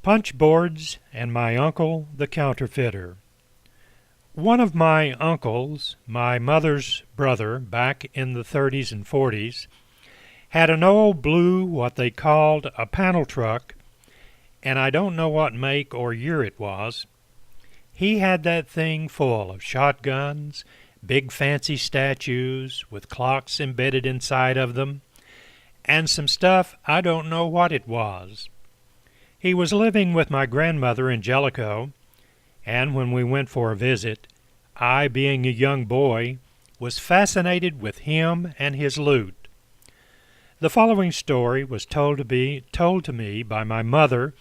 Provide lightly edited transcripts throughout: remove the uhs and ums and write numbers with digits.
Punchboards and my uncle the counterfeiter. One of my uncles, my mother's brother, back in the 30s and 40s, had an old blue what they called a panel truck, and I don't know what make or year it was. He had that thing full of shotguns, big fancy statues with clocks embedded inside of them, and some stuff I don't know what it was. He was living with my grandmother in Jellicoe, and when we went for a visit, I, being a young boy, was fascinated with him and his loot. The following story was told to me by my mother,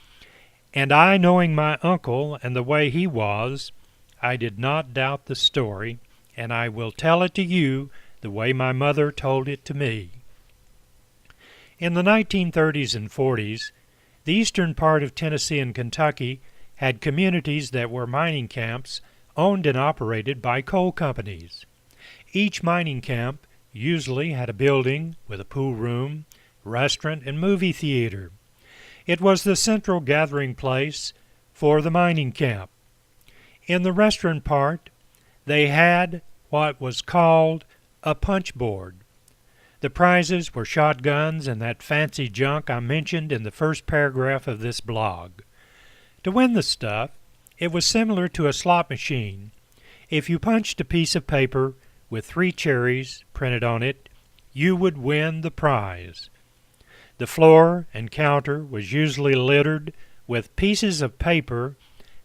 and I, knowing my uncle and the way he was, I did not doubt the story, and I will tell it to you the way my mother told it to me. In the 1930s and 40s, the eastern part of Tennessee and Kentucky had communities that were mining camps owned and operated by coal companies. Each mining camp usually had a building with a pool room, restaurant, and movie theater. It was the central gathering place for the mining camp. In the restaurant part, they had what was called a punch board. The prizes were shotguns and that fancy junk I mentioned in the first paragraph of this blog. To win the stuff, it was similar to a slot machine. If you punched a piece of paper with 3 cherries printed on it, you would win the prize. The floor and counter was usually littered with pieces of paper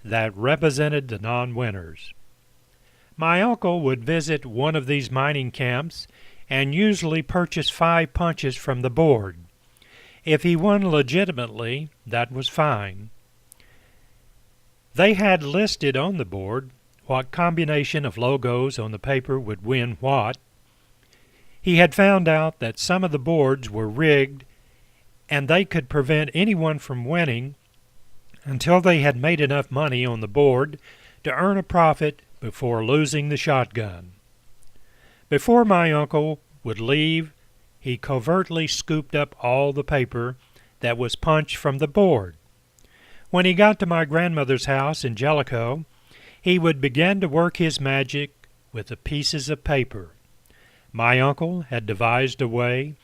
that represented the non-winners. My uncle would visit one of these mining camps and usually purchase 5 punches from the board. If he won legitimately, that was fine. They had listed on the board what combination of logos on the paper would win what. He had found out that some of the boards were rigged and they could prevent anyone from winning until they had made enough money on the board to earn a profit before losing the shotgun. Before my uncle would leave, he covertly scooped up all the paper that was punched from the board. When he got to my grandmother's house in Jellicoe, he would begin to work his magic with the pieces of paper. My uncle had devised a way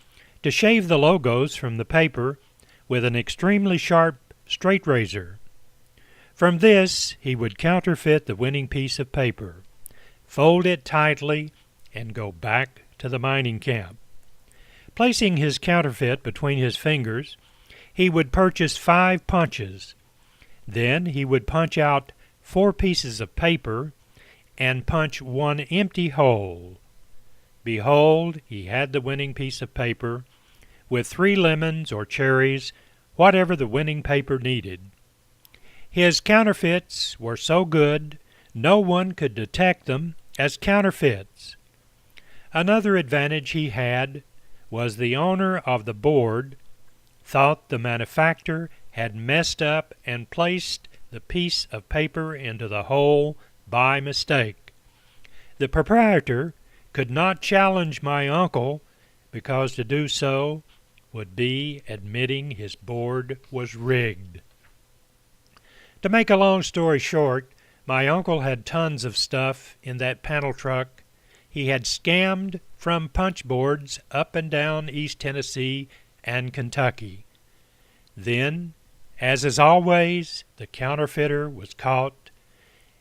to shave the logos from the paper with an extremely sharp straight razor. From this, he would counterfeit the winning piece of paper, fold it tightly, and go back to the mining camp. Placing his counterfeit between his fingers, he would purchase 5 punches. Then he would punch out 4 pieces of paper and punch 1 empty hole. Behold, he had the winning piece of paper, with 3 lemons or cherries, whatever the winning paper needed. His counterfeits were so good, no one could detect them as counterfeits. Another advantage he had was the owner of the board thought the manufacturer had messed up and placed the piece of paper into the hole by mistake. The proprietor could not challenge my uncle because to do so would be admitting his board was rigged. To make a long story short, my uncle had tons of stuff in that panel truck. He had scammed from punch boards up and down East Tennessee and Kentucky. Then, as is always, the counterfeiter was caught,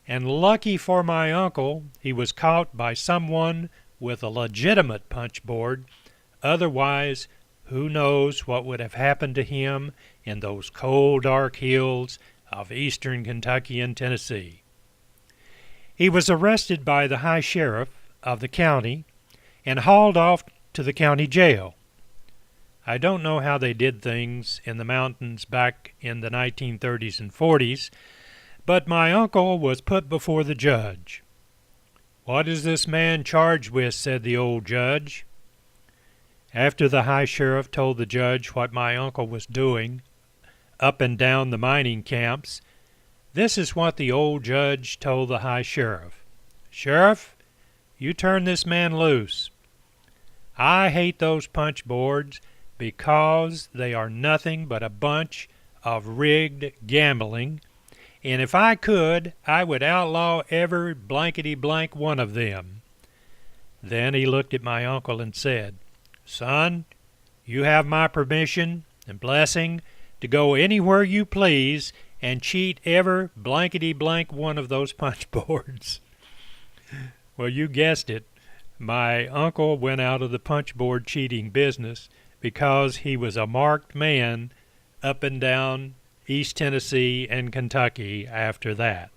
and lucky for my uncle, he was caught by someone with a legitimate punch board. Otherwise, who knows what would have happened to him in those cold, dark hills of eastern Kentucky and Tennessee. He was arrested by the high sheriff of the county and hauled off to the county jail. I don't know how they did things in the mountains back in the 1930s and 40s, but my uncle was put before the judge. "What is this man charged with?" said the old judge. After the high sheriff told the judge what my uncle was doing up and down the mining camps, this is what the old judge told the high sheriff. "Sheriff, you turn this man loose. I hate those punch boards because they are nothing but a bunch of rigged gambling, and if I could, I would outlaw every blankety-blank one of them. Then he looked at my uncle and said, "Son, you have my permission and blessing to go anywhere you please and cheat every blankety-blank one of those punch boards." Well, you guessed it. My uncle went out of the punch board cheating business because he was a marked man up and down East Tennessee and Kentucky after that.